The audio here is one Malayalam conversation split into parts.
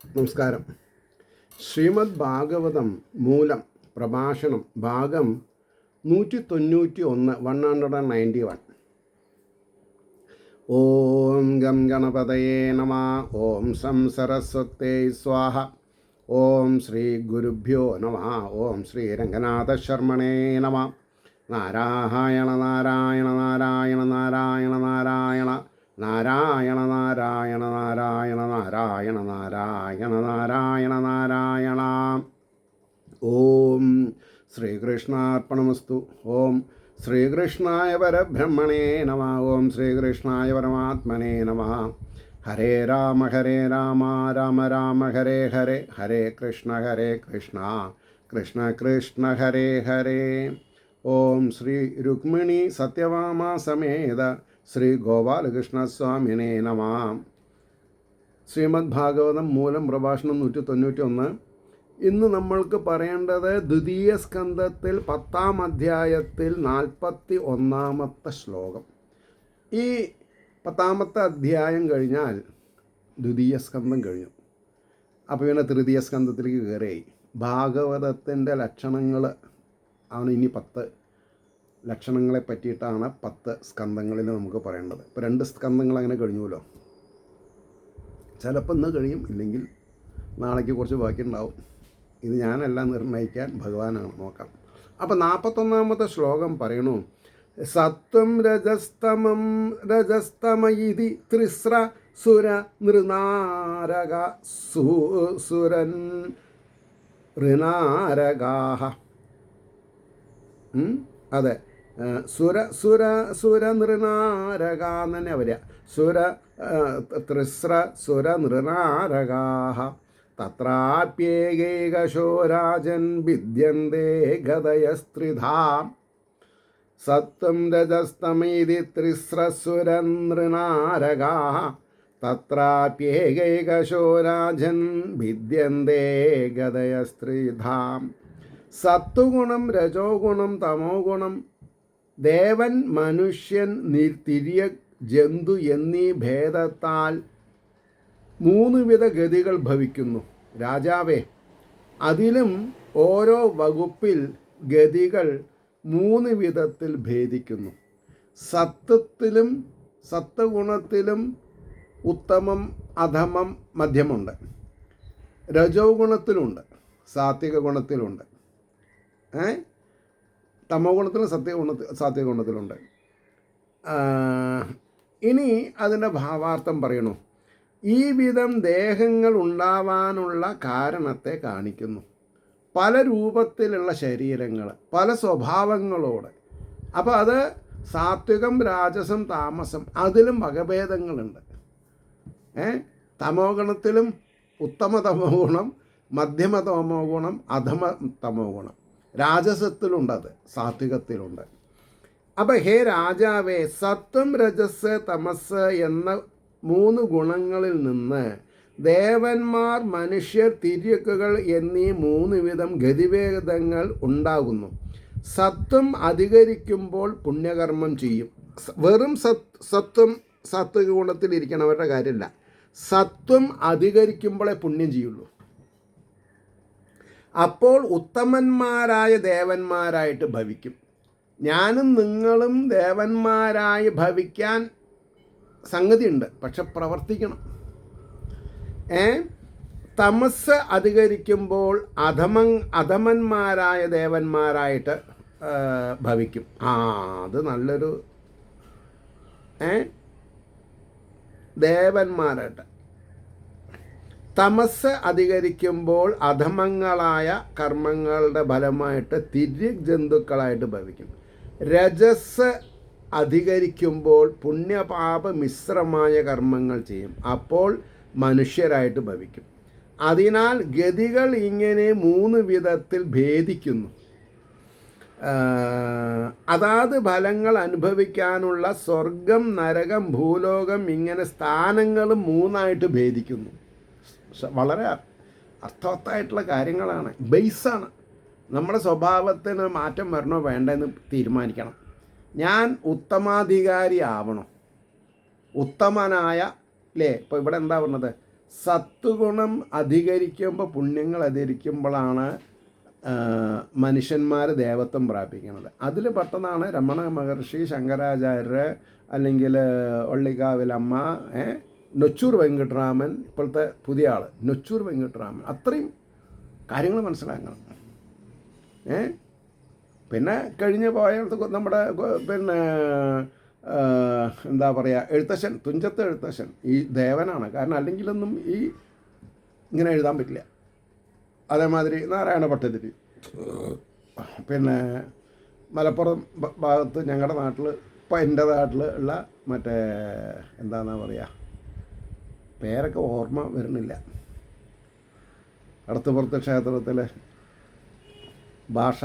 നമസ്കാരം. ശ്രീമദ് ഭാഗവതം മൂലം പ്രഭാഷണം ഭാഗം 191 191. ഓം ഗം ഗണപതയേ നമഃ. ഓം സം സരസ്വതേ സ്വാഹ. ഓം ശ്രീ ഗുരുഭ്യോ നമഃ. ഓം ശ്രീ രംഗനാഥ ശർമ്മണേ നമഃ. നാരായണ നാരായണ നാരായണ നാരായണ നാരായണ നാരായണ നാരായണ നാരായണ നാരായണ നാരായണ നാരായണ നാരായണ. ഓം ശ്രീകൃഷ്ണാർപ്പണമസ്തു. ഓം ശ്രീകൃഷ്ണായ പരബ്രഹ്മണേ നമഃ. ഓം ശ്രീകൃഷ്ണായ പരമാത്മനേ നമഃ. ഹരേ രാമ രാമ രാമ ഹരേ ഹരേ, ഹരേ കൃഷ്ണ കൃഷ്ണ കൃഷ്ണ ഹരേ ഹരേ. ഓം ശ്രീ രുക്മിണി സത്യഭാമ സമേത ശ്രീ ഗോപാലകൃഷ്ണസ്വാമിനേ നമഃ. ശ്രീമദ് ഭാഗവതം മൂലം പ്രഭാഷണം 191. ഇന്ന് നമ്മൾക്ക് പറയേണ്ടത് ദ്വിതീയ സ്കന്ധത്തിൽ 10ാം അധ്യായത്തിൽ 41ാമത്തെ ശ്ലോകം. ഈ 10ാമത്തെ അധ്യായം കഴിഞ്ഞാൽ ദ്വിതീയ സ്കന്ധം കഴിഞ്ഞു. അപ്പോൾ പിന്നെ തൃതീയ സ്കന്ധത്തിലേക്ക് കയറി. ഭാഗവതത്തിൻ്റെ ലക്ഷണങ്ങൾ ആണ് ഇനി 10 ലക്ഷണങ്ങളെ പറ്റിയിട്ടാണ് 10 സ്കന്ധങ്ങളിൽ നമുക്ക് പറയേണ്ടത്. ഇപ്പോൾ 2 സ്കന്ധങ്ങൾ അങ്ങനെ കഴിഞ്ഞുവല്ലോ. ചിലപ്പോൾ ഇന്ന് കഴിയും, ഇല്ലെങ്കിൽ നാളേക്ക് കുറച്ച് ബാക്കിയുണ്ടാവും. ഇത് ഞാനല്ല നിർണ്ണയിക്കാൻ, ഭഗവാനാണ്. നോക്കാം. അപ്പോൾ 41ാമത്തെ ശ്ലോകം പറയണു: സത്വം രജസ്തമയിതി ത്രിസ്ര സുര നൃനാരക സുരൻ ഋനാരകാഹ. അതെ, സുര നൃനാരക എന്ന് തന്നെ വരിക. ത്രിസ്ര സുര നൃനാരകാഹ തത്രാപ്യേകൈകശോരാജൻ ഭിദ്യന്തേ ഗതയസ്ത്രിധാ. സത്വം രജസ്തമീതി ത്രിസ്രസുര നൃനാരകാഹ തത്രാപ്യേകൈകശോരാജൻ ഭിദ്യന്തേ ഗതയസ്ത്രിധാ. സത്വഗുണം, രജോ ഗുണം, തമോ ഗുണം, ദേവൻ, മനുഷ്യൻ, തിര്യക്, ജന്തു എന്നീ ഭേദത്താൽ 3 വിധ ഗതികൾ ഭവിക്കുന്നു. രാജാവേ, അതിലും ഓരോ വകുപ്പിൽ ഗതികൾ 3 വിധത്തിൽ ഭേദിക്കുന്നു. സത്വത്തിലും സത്വഗുണത്തിലും ഉത്തമം, അധമം, മധ്യമുണ്ട്. രജോ ഗുണത്തിലുണ്ട്, സാത്വിക ഗുണത്തിലുണ്ട്, തമോ ഗുണത്തിലും സാത്വിക ഗുണത്തിലുണ്ട്. ഇനി അതിൻ്റെ ഭാവാർത്ഥം പറയണു. ഈ വിധം ദേഹങ്ങൾ ഉണ്ടാവാനുള്ള കാരണത്തെ കാണിക്കുന്നു. പല രൂപത്തിലുള്ള ശരീരങ്ങൾ, പല സ്വഭാവങ്ങളോട്. അപ്പോൾ അത് സാത്വികം, രാജസം, താമസം, അതിലും വകഭേദങ്ങളുണ്ട്. തമോ ഗുണത്തിലും ഉത്തമ തമോ ഗുണം, മധ്യമ തമോ ഗുണം, അധമ തമോ ഗുണം. രാജസത്തിലുണ്ടത്, സാത്വികത്തിലുണ്ട്. അപ്പം ഹേ രാജാവേ, സത്വം, രജസ്, തമസ് എന്ന 3 ഗുണങ്ങളിൽ നിന്ന് ദേവന്മാർ, മനുഷ്യർ, തിര്യക്കുകൾ എന്നീ 3 വിധം ഗതിഭേദങ്ങൾ ഉണ്ടാകുന്നു. സത്വം അധികരിക്കുമ്പോൾ പുണ്യകർമ്മം ചെയ്യും. വെറും സത്വം സാത്വിക ഗുണത്തിലിരിക്കണവരുടെ കാര്യമില്ല. സത്വം അധികരിക്കുമ്പോഴേ പുണ്യം ചെയ്യുള്ളൂ. അപ്പോൾ ഉത്തമന്മാരായ ദേവന്മാരായിട്ട് ഭവിക്കും. ഞാനും നിങ്ങളും ദേവന്മാരായി ഭവിക്കാൻ സംഗതിയുണ്ട്, പക്ഷെ പ്രവർത്തിക്കണം. തമസ് അധികരിക്കുമ്പോൾ അധമന്മാരായ ദേവന്മാരായിട്ട് ഭവിക്കും. അത് നല്ലൊരു ദേവന്മാരായിട്ട്. തമസ് അധികരിക്കുമ്പോൾ അധമങ്ങളായ കർമ്മങ്ങളുടെ ഫലമായിട്ട് തിര്യക് ജന്തുക്കളായിട്ട് ഭവിക്കും. രജസ് അധികരിക്കുമ്പോൾ പുണ്യപാപ മിശ്രമായ കർമ്മങ്ങൾ ചെയ്യും. അപ്പോൾ മനുഷ്യരായിട്ട് ഭവിക്കും. അതിനാൽ ഗതികൾ ഇങ്ങനെ 3 വിധത്തിൽ ഭേദിക്കുന്നു. അതാത് ഫലങ്ങൾ അനുഭവിക്കാനുള്ള സ്വർഗം, നരകം, ഭൂലോകം, ഇങ്ങനെ സ്ഥാനങ്ങളും 3ആയിട്ട് ഭേദിക്കുന്നു. വളരെ അർത്ഥവത്തായിട്ടുള്ള കാര്യങ്ങളാണ്, ബേസാണ്. നമ്മുടെ സ്വഭാവത്തിന് മാറ്റം വരണോ വേണ്ടെന്ന് തീരുമാനിക്കണം. ഞാൻ ഉത്തമാധികാരി ആവണോ, ഉത്തമനായ, അല്ലേ? ഇപ്പോൾ ഇവിടെ എന്താ പറഞ്ഞത്? സത്വഗുണം അധികരിക്കുമ്പോൾ, പുണ്യങ്ങൾ അധികരിക്കുമ്പോഴാണ് മനുഷ്യന്മാർ ദേവത്വം പ്രാപിക്കുന്നത്. അതിൽ പെട്ടതാണ് രമണ മഹർഷി, ശങ്കരാചാര്യർ, അല്ലെങ്കിൽ ഒള്ളിക്കാവിലമ്മ, നൊച്ചൂർ വെങ്കിട്ടരാമൻ, ഇപ്പോഴത്തെ പുതിയ ആൾ നൊച്ചൂർ വെങ്കിട്ടരാമൻ. അത്രയും കാര്യങ്ങൾ മനസ്സിലാക്കണം. പിന്നെ കഴിഞ്ഞ് പോയ നമ്മുടെ പിന്നെ എന്താ പറയുക, എഴുത്തച്ഛൻ, തുഞ്ചത്ത് എഴുത്തച്ഛൻ ഈ ദേവനാണ്. കാരണം അല്ലെങ്കിലൊന്നും ഈ ഇങ്ങനെ എഴുതാൻ പറ്റില്ല. അതേമാതിരി നാരായണ ഭട്ടതിരി, പിന്നെ മലപ്പുറം ഭാഗത്ത് ഞങ്ങളുടെ നാട്ടിൽ, ഇപ്പം എൻ്റെ നാട്ടിൽ ഉള്ള മറ്റേ എന്താണെന്നാ പറയുക, പേരൊക്കെ ഓർമ്മ വരുന്നില്ല, അടുത്തുപുറത്ത് ക്ഷേത്രത്തിലെ ഭാഷ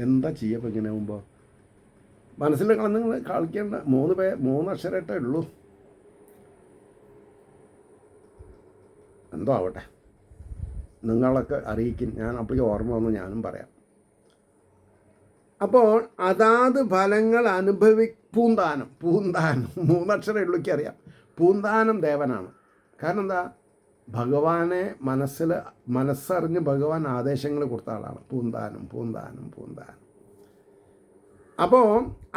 എന്താ ചെയ്യപ്പോൾ ഇങ്ങനെ ആകുമ്പോൾ മനസ്സിൽ നിങ്ങൾ കളിക്കേണ്ട. 3 അക്ഷരമായിട്ടേ ഉള്ളൂ. എന്തോ ആവട്ടെ, നിങ്ങളൊക്കെ അറിയിക്കും. ഞാൻ അപ്പോഴേക്ക് ഓർമ്മ വന്ന് ഞാനും പറയാം. അപ്പോൾ അതാത് ഫലങ്ങൾ പൂന്താനം 3 അക്ഷരം ഉള്ളിക്ക് അറിയാം. പൂന്താനം ദേവനാണ്. കാരണം എന്താ, ഭഗവാനെ മനസ്സറിഞ്ഞ് ഭഗവാൻ ആദേശങ്ങൾ കൊടുത്ത ആളാണ്. പൂന്താനം. അപ്പോൾ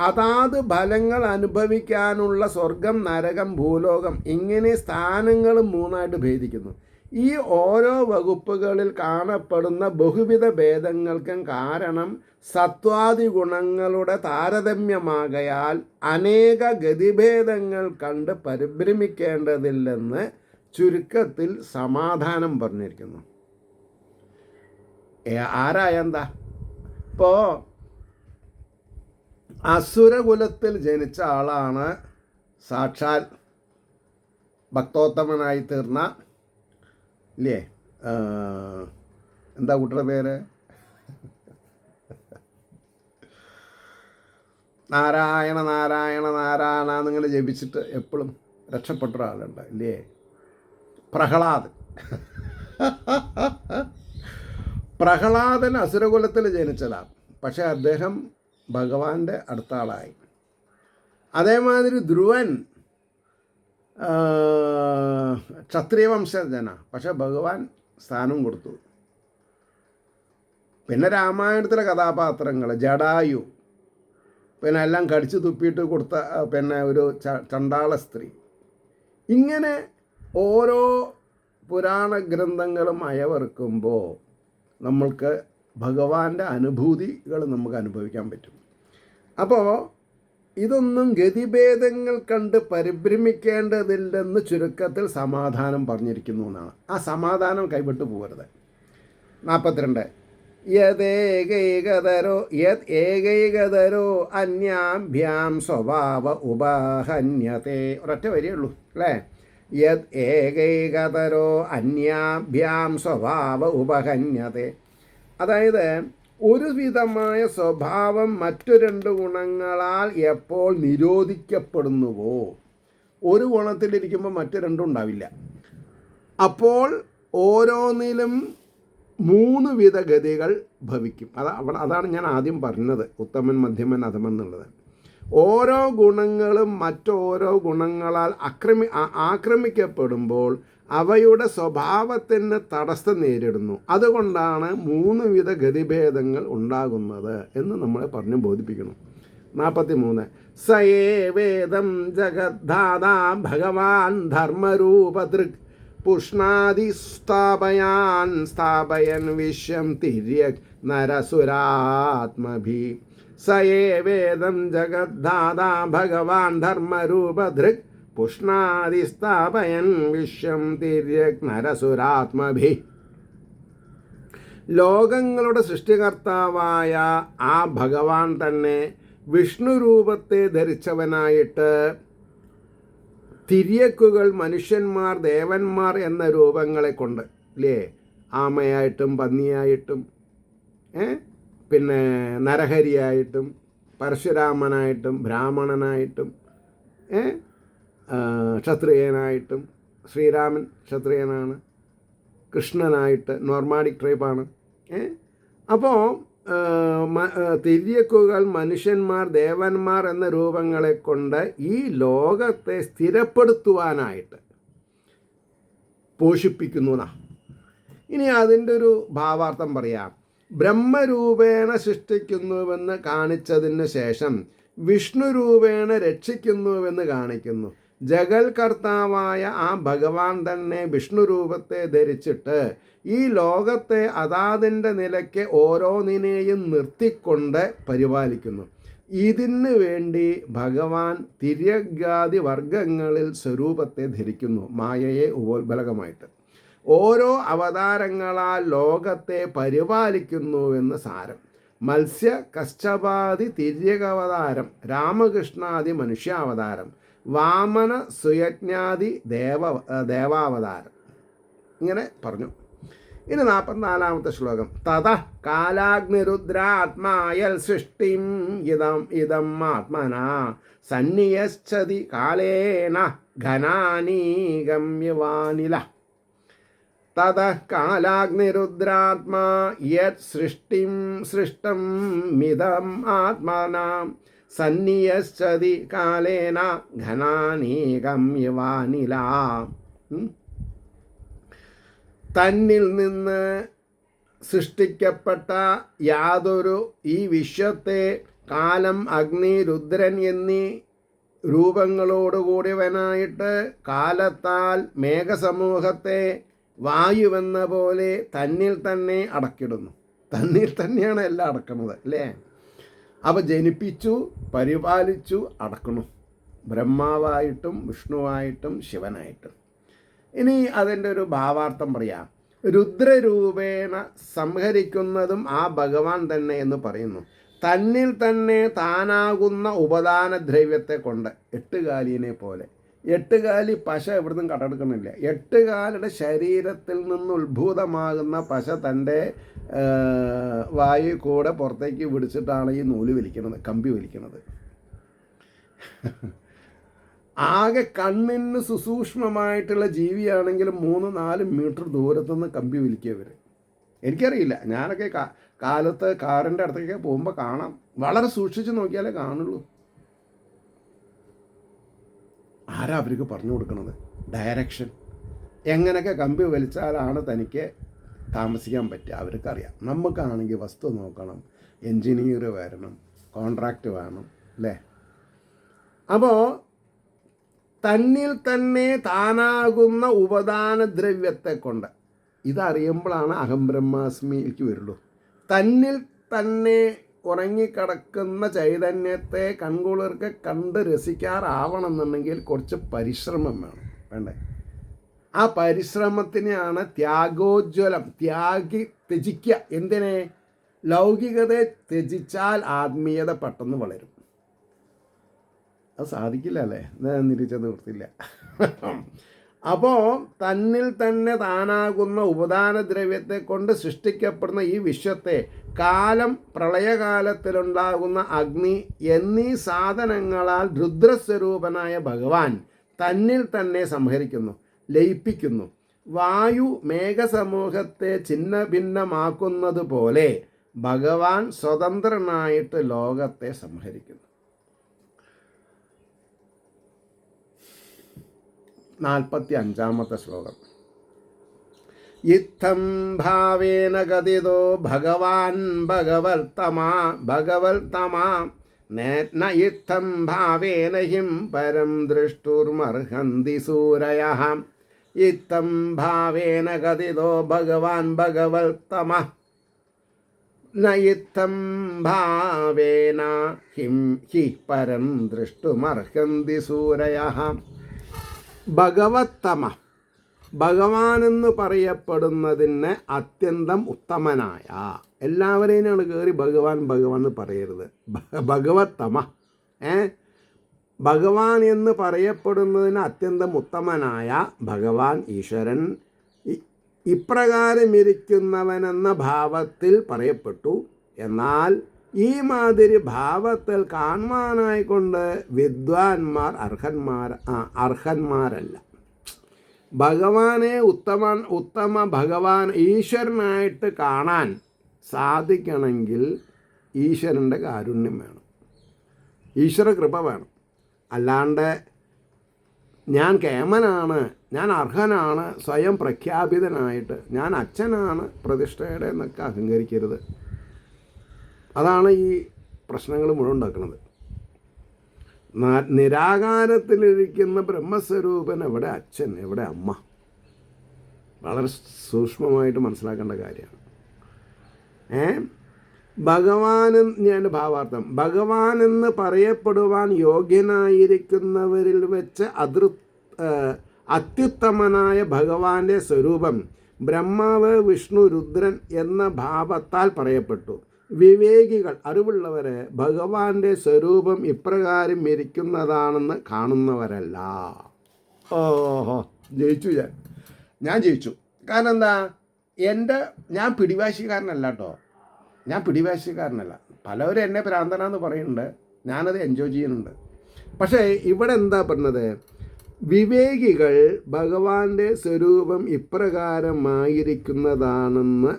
അതാത് ഫലങ്ങൾ അനുഭവിക്കാനുള്ള സ്വർഗം, നരകം, ഭൂലോകം, ഇങ്ങനെ സ്ഥാനങ്ങൾ 3ആയിട്ട് ഭേദിക്കുന്നു. ഈ ഓരോ വകുപ്പുകളിൽ കാണപ്പെടുന്ന ബഹുവിധ ഭേദങ്ങൾക്കും കാരണം സത്വാദി ഗുണങ്ങളുടെ താരതമ്യമാകയാൽ അനേക ഗതിഭേദങ്ങൾ കണ്ട് പരിഭ്രമിക്കേണ്ടതില്ലെന്ന് ചുരുക്കത്തിൽ സമാധാനം പറഞ്ഞിരിക്കുന്നു. ആരായെന്താ? ഇപ്പോൾ അസുരകുലത്തിൽ ജനിച്ച ആളാണ് സാക്ഷാൽ ഭക്തോത്തമനായി തീർന്ന, ഇല്ലേ, എന്താ കുട്ടിയുടെ പേര്, നാരായണ നാരായണ നാരായണ എന്നിങ്ങനെ ജപിച്ചിട്ട് എപ്പോഴും രക്ഷപ്പെട്ട ഒരാളുണ്ട്, ഇല്ലേ, പ്രഹ്ലാദൻ. പ്രഹ്ലാദൻ അസുരകുലത്തിൽ ജനിച്ചതാണ്. പക്ഷേ അദ്ദേഹം ഭഗവാന്റെ അടുത്ത ആളായി. അതേമാതിരി ധ്രുവൻ ക്ഷത്രിയ വംശജന, പക്ഷെ ഭഗവാൻ സ്ഥാനം കൊടുത്തു. പിന്നെ രാമായണത്തിലെ കഥാപാത്രങ്ങൾ ജടായു, പിന്നെ എല്ലാം കടിച്ചു തുപ്പിയിട്ട് കൊടുത്ത പിന്നെ ഒരു ചണ്ടാള സ്ത്രീ. ഇങ്ങനെ ഓരോ പുരാണ ഗ്രന്ഥങ്ങളും അയവറുക്കുമ്പോൾ നമ്മൾക്ക് ഭഗവാന്റെ അനുഭൂതികൾ നമുക്ക് അനുഭവിക്കാൻ പറ്റും. അപ്പോൾ ഇതൊന്നും ഗതിഭേദങ്ങൾ കണ്ട് പരിഭ്രമിക്കേണ്ടതില്ലെന്ന് ചുരുക്കത്തിൽ സമാധാനം പറഞ്ഞിരിക്കുന്നു എന്നാണ്. ആ സമാധാനം കൈവിട്ടു പോകരുത്. 42 യദേകൈകതരോ അന്യാഭ്യാം സ്വഭാവ ഉപഹന്യത്തെ. ഒരൊറ്റ വരിയുള്ളൂ അല്ലേ? യത് ഏകൈകതരോ അന്യാഭ്യാം സ്വഭാവ ഉപഹന്യത്തെ. അതായത് ഒരു വിധമായ സ്വഭാവം മറ്റു 2 ഗുണങ്ങളാൽ എപ്പോൾ നിരോധിക്കപ്പെടുന്നുവോ, ഒരു ഗുണത്തിലിരിക്കുമ്പോൾ മറ്റു 2 ഉണ്ടാവില്ല. അപ്പോൾ ഓരോന്നിലും 3 വിധ ഗതികൾ ഭവിക്കും. അതാണ് ഞാൻ ആദ്യം പറഞ്ഞത്, ഉത്തമൻ, മധ്യമൻ, അധമൻ എന്നുള്ളത്. ഓരോ ഗുണങ്ങളും മറ്റോരോ ഗുണങ്ങളാൽ ആക്രമിക്കപ്പെടുമ്പോൾ അവയുടെ സ്വഭാവത്തിന് തടസ്സം നേരിടുന്നു. അതുകൊണ്ടാണ് 3 വിധ ഗതിഭേദങ്ങൾ ഉണ്ടാകുന്നത് എന്ന് നമ്മളെ പറഞ്ഞ് ബോധിപ്പിക്കണം. 43 സയേവേദം ജഗദ്ധാതാ ഭഗവാൻ ധർമ്മരൂപദൃക് പുഷ്ണാദി സ്ഥാപയൻ വിശ്വം തിര്യക് നരസുരാത്മഭി. സയേവേദം ജഗദ്ധാതാ ഭഗവാൻ ധർമ്മരൂപദൃക് പുഷ്ണാദി സ്ഥാപയൻ വിശ്വം തിര്യക് നരസുരാത്മഭി. ലോകങ്ങളുടെ സൃഷ്ടികർത്താവായ ആ ഭഗവാൻ തന്നെ വിഷ്ണു രൂപത്തെ ധരിച്ചവനായിട്ട് തിര്യക്കുകൾ, മനുഷ്യന്മാർ, ദേവന്മാർ എന്ന രൂപങ്ങളെ കൊണ്ട്, അല്ലേ, ആമയായിട്ടും പന്നിയായിട്ടും പിന്നെ നരഹരിയായിട്ടും പരശുരാമനായിട്ടും ബ്രാഹ്മണനായിട്ടും ക്ഷത്രിയനായിട്ടും, ശ്രീരാമൻ ക്ഷത്രിയനാണ്, കൃഷ്ണനായിട്ട് നോർമാഡിക് ട്രൈബാണ്. അപ്പോൾ തിര്യക്കുകൾ മനുഷ്യന്മാർ, ദേവന്മാർ എന്ന രൂപങ്ങളെ കൊണ്ട് ഈ ലോകത്തെ സ്ഥിരപ്പെടുത്തുവാനായിട്ട് പോഷിപ്പിക്കുന്നു. ഇനി അതിൻ്റെ ഒരു ഭാവാർത്ഥം പറയാം. ബ്രഹ്മരൂപേണ സൃഷ്ടിക്കുന്നുവെന്ന് കാണിച്ചതിന് ശേഷം വിഷ്ണു രൂപേണ രക്ഷിക്കുന്നുവെന്ന് കാണിക്കുന്നു. ജഗൽകർത്താവായ ആ ഭഗവാൻ തന്നെ വിഷ്ണു രൂപത്തെ ധരിച്ചിട്ട് ഈ ലോകത്തെ അതാതിൻ്റെ നിലയ്ക്ക് ഓരോന്നിനെയും നിർത്തിക്കൊണ്ട് പരിപാലിക്കുന്നു. ഇതിന് വേണ്ടി ഭഗവാൻ തിര്യഗാദി വർഗങ്ങളിൽ സ്വരൂപത്തെ ധരിക്കുന്നു, മായയെ ഉപോത്ബലകമായിട്ട്. ഓരോ അവതാരങ്ങളാൽ ലോകത്തെ പരിപാലിക്കുന്നുവെന്ന് സാരം. മത്സ്യ കശ്യപാദി തിര്യകവതാരം, രാമകൃഷ്ണാദി മനുഷ്യാവതാരം, വാമന സുയജ്ഞാദി ദേവാവതാരം, ഇങ്ങനെ പറഞ്ഞു. ഇനി 44-ാമത്തെ ശ്ലോകം. തത കാലാഗ്നിരുദ്രാത്മായൽ സൃഷ്ടിം ഇതം ആത്മന സന്നിയശ്ചതി കാലേന ഘനാനി ഗമ്യവാനില. തത കാലാഗ്നിരുദ്രാത്മാ യത് സൃഷ്ടം മിതം ആത്മന സന്നിയശ്ചതി കാലേന ഘനാനീകമ്യവാനില. തന്നിൽ നിന്ന് സൃഷ്ടിക്കപ്പെട്ട യാതൊരു ഈ വിശ്വത്തെ കാലം, അഗ്നി, രുദ്രൻ എന്നീ രൂപങ്ങളോടുകൂടിയവനായിട്ട് കാലത്താൽ മേഘസമൂഹത്തെ വായുവെന്ന പോലെ തന്നിൽ തന്നെ അടക്കിടുന്നു. തന്നിൽ തന്നെയാണ് എല്ലാം അടക്കുന്നത്, അല്ലേ? അപ്പോൾ ജനിപ്പിച്ചു, പരിപാലിച്ചു, അടക്കണു, ബ്രഹ്മാവായിട്ടും വിഷ്ണുവായിട്ടും ശിവനായിട്ടും. ഇനി അതിൻ്റെ ഒരു ഭാവാർത്ഥം പറയാം. രുദ്രരൂപേണ സംഹരിക്കുന്നതും ആ ഭഗവാൻ തന്നെ എന്ന് പറയുന്നു. തന്നിൽ തന്നെ താനാകുന്ന ഉപദാനദ്രവ്യത്തെ കൊണ്ട്, എട്ടുകാലിനെ പോലെ. എട്ടുകാലി പശ എവിടുന്നും കടമെടുക്കുന്നില്ല. എട്ടുകാലിയുടെ ശരീരത്തിൽ നിന്ന് ഉത്ഭൂതമാകുന്ന പശ തൻ്റെ വായു കൂടെ പുറത്തേക്ക് പിടിച്ചിട്ടാണ് ഈ നൂല് വലിക്കുന്നത്, കമ്പി വലിക്കുന്നത്. ആകെ കണ്ണിന് സുസൂക്ഷ്മമായിട്ടുള്ള ജീവിയാണെങ്കിലും 3-4 മീറ്റർ ദൂരത്തുനിന്ന് കമ്പി വലിക്കുക. എനിക്കറിയില്ല, ഞാനൊക്കെ കാലത്ത് കാറിൻ്റെ അടുത്തേക്ക് പോകുമ്പോൾ കാണാം. വളരെ സൂക്ഷിച്ച് നോക്കിയാലേ കാണുള്ളൂ. ആരാ അവർക്ക് പറഞ്ഞു കൊടുക്കുന്നത് ഡയറക്ഷൻ? എങ്ങനെയൊക്കെ കമ്പി വലിച്ചാലാണ് തനിക്ക് താമസിക്കാൻ പറ്റുക അവർക്കറിയാം. നമുക്കാണെങ്കിൽ വസ്തു നോക്കണം, എൻജിനീയർ വരണം, കോൺട്രാക്റ്റ് വേണം, അല്ലേ? അപ്പോൾ തന്നിൽ തന്നെ താനാകുന്ന ഉപദാനദ്രവ്യത്തെ കൊണ്ട്, ഇതറിയുമ്പോഴാണ് അഹം ബ്രഹ്മാസ്മിക്ക് വരുള്ളൂ. തന്നിൽ തന്നെ ഉറങ്ങിക്കിടക്കുന്ന ചൈതന്യത്തെ കൺകുളിർക്ക് കണ്ട് രസിക്കാറാവണമെന്നുണ്ടെങ്കിൽ കുറച്ച് പരിശ്രമം വേണ്ടേ? ആ പരിശ്രമത്തിനെയാണ് ത്യാഗോജ്വലം. ത്യജിക്കുക. എന്തിനെ? ലൗകികതയെ ത്യജിച്ചാൽ ആത്മീയത പെട്ടെന്ന് വളരും. അത് സാധിക്കില്ല, അല്ലേ? നിരീക്ഷ നിർത്തില്ല. അപ്പോൾ തന്നിൽ തന്നെ താനാകുന്ന ഉപദാനദ്രവ്യത്തെ കൊണ്ട് സൃഷ്ടിക്കപ്പെടുന്ന ഈ വിശ്വത്തെ കാലം, പ്രളയകാലത്തിലുണ്ടാകുന്ന അഗ്നി എന്നീ സാധനങ്ങളാൽ രുദ്രസ്വരൂപനായ ഭഗവാൻ തന്നിൽ തന്നെ സംഹരിക്കുന്നു, ലയിപ്പിക്കുന്നു. വായു മേഘസമൂഹത്തെ ഛിന്ന ഭിന്നമാക്കുന്നത് പോലെ ഭഗവാൻ സ്വതന്ത്രനായിട്ട് ലോകത്തെ സംഹരിക്കുന്നു. 45-ാമത്തെ ശ്ലോകം. ഇത്തം ഭാവേന ഗതിതോ ഭഗവാൻ ഭഗവൽത്തമാ ന ഇത്തം ഭാവേന ഹിം പരം ദൃഷ്ടുർമർഹന്തി സൂരയഃ. ഇത്തം ഭാവേന ഗതിതോ ഭഗവാൻ ഭഗവൽത്തമാ ന ഇത്തം ഭാവേന ഹി പരം ദൃഷ്ടുമർഹന്തി സൂരയഃ. ഭഗവത്തമ, ഭഗവാനെന്ന് പറയപ്പെടുന്നതിന് അത്യന്തം ഉത്തമനായ. എല്ലാവരെയാണ് കയറി ഭഗവാൻ ഭഗവാൻ എന്ന് പറയരുത്. ഭഗവത്തമ, ഭഗവാൻ എന്ന് പറയപ്പെടുന്നതിന് അത്യന്തം ഉത്തമനായ ഭഗവാൻ ഈശ്വരൻ ഇപ്രകാരം ഇരിക്കുന്നവനെന്ന ഭാവത്തിൽ പറയപ്പെട്ടു. എന്നാൽ ഈ മാതിരി ഭാവത്തിൽ കാണുവാനായിക്കൊണ്ട് വിദ്വാൻമാർ അർഹന്മാരല്ല. ഭഗവാനെ ഉത്തമ ഭഗവാൻ ഈശ്വരനായിട്ട് കാണാൻ സാധിക്കണമെങ്കിൽ ഈശ്വരൻ്റെ കാരുണ്യം വേണം, ഈശ്വര കൃപ വേണം. അല്ലാണ്ട് ഞാൻ കേമനാണ്, ഞാൻ അർഹനാണ്, സ്വയം പ്രഖ്യാപിതനായിട്ട് ഞാൻ അച്ഛനാണ് പ്രതിഷ്ഠയുടെ എന്നൊക്കെ അഹങ്കരിക്കരുത്. അതാണ് ഈ പ്രശ്നങ്ങൾ മുഴുവൻ ഉണ്ടാക്കുന്നത്. നിരാകാരത്തിലിരിക്കുന്ന ബ്രഹ്മസ്വരൂപൻ എവിടെ അച്ഛൻ, എവിടെ അമ്മ? വളരെ സൂക്ഷ്മമായിട്ട് മനസ്സിലാക്കേണ്ട കാര്യമാണ്. ഭഗവാൻ, ഞാൻ ഭാവാർത്ഥം, ഭഗവാൻ എന്ന് പറയപ്പെടുവാൻ യോഗ്യനായിരിക്കുന്നവരിൽ വെച്ച് അത്യുത്തമനായ ഭഗവാന്റെ സ്വരൂപം ബ്രഹ്മാവ്, വിഷ്ണു, രുദ്രൻ എന്ന ഭാവത്താൽ പറയപ്പെട്ടു. വിവേകികൾ, അറിവുള്ളവരെ ഭഗവാന്റെ സ്വരൂപം ഇപ്രകാരം ഇരിക്കുന്നതാണെന്ന് കാണുന്നവരല്ല. ഓഹോ, ജയിച്ചു ഞാൻ ജയിച്ചു. കാരണം എന്താ, ഞാൻ പിടിവാശിക്കാരനല്ല കേട്ടോ, ഞാൻ പിടിവാശിക്കാരനല്ല. പലവരും എന്നെ ഭ്രാന്തനാന്ന് പറയുന്നുണ്ട്, ഞാനത് എൻജോയ് ചെയ്യുന്നുണ്ട്. പക്ഷേ ഇവിടെ എന്താ പറഞ്ഞത്, വിവേകികൾ ഭഗവാന്റെ സ്വരൂപം ഇപ്രകാരമായിരിക്കുന്നതാണെന്ന്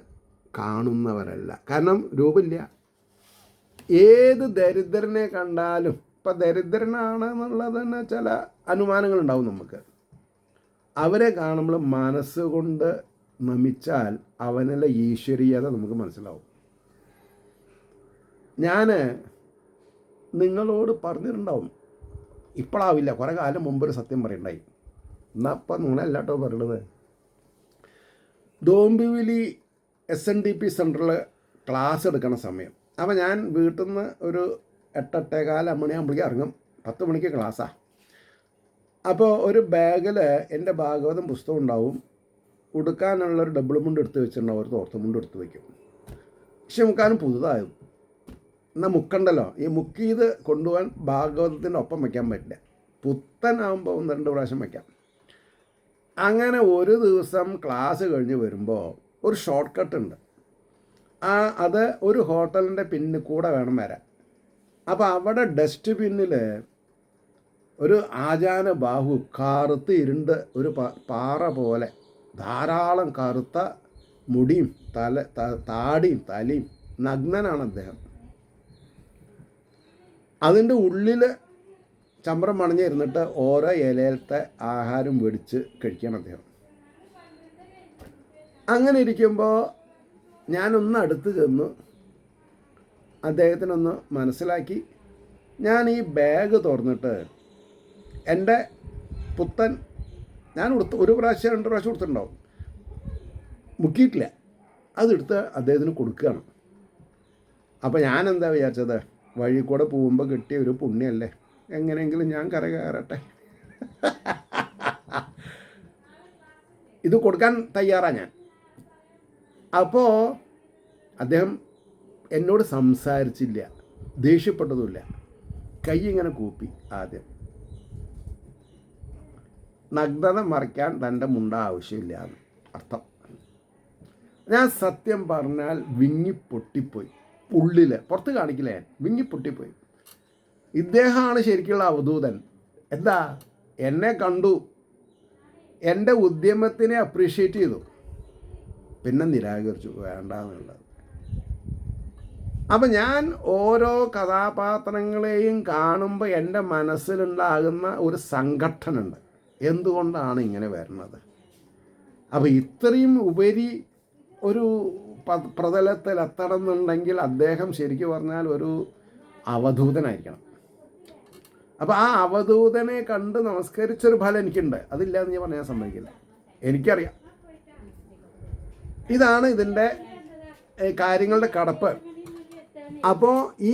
കാണുന്നവരല്ല. കാരണം രൂപമില്ല. ഏത് ദരിദ്രനെ കണ്ടാലും, ഇപ്പം ദരിദ്രനാണെന്നുള്ളത് തന്നെ ചില അനുമാനങ്ങളുണ്ടാവും നമുക്ക്. അവരെ കാണുമ്പോൾ മനസ്സുകൊണ്ട് നമിച്ചാൽ അവനുള്ള ഈശ്വരീയത നമുക്ക് മനസ്സിലാവും. ഞാൻ നിങ്ങളോട് പറഞ്ഞിട്ടുണ്ടാവും, ഇപ്പോഴാവില്ല, കുറേ കാലം മുമ്പൊരു സത്യം പറയണ്ടായി. എന്നാൽ അപ്പം നിങ്ങളല്ലാട്ടോ പറയണത്. ഡോംബിവിലി SNDP സെൻറ്ററിൽ ക്ലാസ് എടുക്കണ സമയം. അപ്പോൾ ഞാൻ വീട്ടിൽ നിന്ന് ഒരു 8-8:15 മണിയാകുമ്പോഴേക്കും ഇറങ്ങും. 10 മണിക്ക് ക്ലാസ്സാണ്. അപ്പോൾ ഒരു ബാഗിൽ എൻ്റെ ഭാഗവതം പുസ്തകം ഉണ്ടാവും, ഉടുക്കാനുള്ളൊരു ഡബിൾ മുണ്ട് എടുത്ത് വെച്ചിട്ടുണ്ടാവും, ഒരു തോർത്ത മുണ്ട് എടുത്ത് വയ്ക്കും. പക്ഷെ മുക്കാനും പുതുതായും എന്നാൽ മുക്കണ്ടല്ലോ, ഈ മുക്ക് ചെയ്ത് കൊണ്ടുപോകാൻ ഭാഗവതത്തിൻ്റെ ഒപ്പം വയ്ക്കാൻ പറ്റില്ല. പുത്തനാകുമ്പോൾ 1-2 പ്രാവശ്യം വയ്ക്കാം. അങ്ങനെ ഒരു ദിവസം ക്ലാസ് കഴിഞ്ഞ് വരുമ്പോൾ ഒരു ഷോർട്ട് കട്ട് ഉണ്ട്. അത് ഒരു ഹോട്ടലിൻ്റെ പിന്നിൽ കൂടെ വേണം വരാൻ. അപ്പോൾ അവിടെ ഡസ്റ്റ് ബിന്നിൽ ഒരു ആചാന ബാഹു കറുത്ത് ഇരുണ്ട് ഒരു പാറ പോലെ ധാരാളം കറുത്ത മുടിയും താടിയും തലയും, നഗ്നനാണ് അദ്ദേഹം. അതിൻ്റെ ഉള്ളിൽ ചമ്രം മണഞ്ഞിരുന്നിട്ട് ഓരോ ഇലയിലത്തെ ആഹാരം വെടിച്ച് കഴിക്കണം അദ്ദേഹം. അങ്ങനെ ഇരിക്കുമ്പോൾ ഞാനൊന്ന് അടുത്ത് ചെന്നു അദ്ദേഹത്തിനൊന്ന് മനസ്സിലാക്കി. ഞാൻ ഈ ബാഗ് തുറന്നിട്ട് എൻ്റെ പുത്തൻ, ഞാൻ ഒരു പ്രാവശ്യം 2 പ്രാവശ്യം കൊടുത്തിട്ടുണ്ടാവും, മുക്കിയിട്ടില്ല, അതെടുത്ത് അദ്ദേഹത്തിന് കൊടുക്കുകയാണ്. അപ്പോൾ ഞാൻ എന്താ വിചാരിച്ചത്, വഴി കൂടെ പോകുമ്പോൾ കിട്ടിയ ഒരു പുണ്യമല്ലേ, എങ്ങനെയെങ്കിലും ഞാൻ കയറട്ടെ, ഇത് കൊടുക്കാൻ തയ്യാറാണ് ഞാൻ. അപ്പോൾ അദ്ദേഹം എന്നോട് സംസാരിച്ചില്ല, ദേഷ്യപ്പെട്ടതുമില്ല, കൈ ഇങ്ങനെ കൂപ്പി. ആദ്യം നഗ്നത മറയ്ക്കാൻ തൻ്റെ മുണ്ട ആവശ്യമില്ല എന്ന് അർത്ഥം. ഞാൻ സത്യം പറഞ്ഞാൽ വിങ്ങിപ്പൊട്ടിപ്പോയി, ഉള്ളിൽ, പുറത്ത് കാണിക്കില്ല, ഞാൻ വിങ്ങിപ്പൊട്ടിപ്പോയി. ഇദ്ദേഹമാണ് ശരിക്കുള്ള അവധൂതൻ. എന്താ, എന്നെ കണ്ടു, എൻ്റെ ഉദ്യമത്തിനെ അപ്രീഷിയേറ്റ് ചെയ്തു, പിന്നെ നിരാകരിച്ചു, വേണ്ടാന്നുള്ളത്. അപ്പം ഞാൻ ഓരോ കഥാപാത്രങ്ങളെയും കാണുമ്പോൾ എൻ്റെ മനസ്സിലുണ്ടാകുന്ന ഒരു സംഘട്ടനുണ്ട്, എന്തുകൊണ്ടാണ് ഇങ്ങനെ വരുന്നത്. അപ്പോൾ ഇത്രയും ഉപരി ഒരു പ്രതലത്തിൽ എത്തണം എന്നുണ്ടെങ്കിൽ അദ്ദേഹം ശരിക്കും പറഞ്ഞാൽ ഒരു അവധൂതനായിരിക്കണം. അപ്പോൾ ആ അവധൂതനെ കണ്ട് നമസ്കരിച്ചൊരു ഫലം എനിക്കുണ്ട്, അതില്ലാന്ന് ഞാൻ പറഞ്ഞാൽ സമ്മതിക്കില്ല, എനിക്കറിയാം. ഇതാണ് ഇതിൻ്റെ കാര്യങ്ങളുടെ കടപ്പ്. അപ്പോൾ ഈ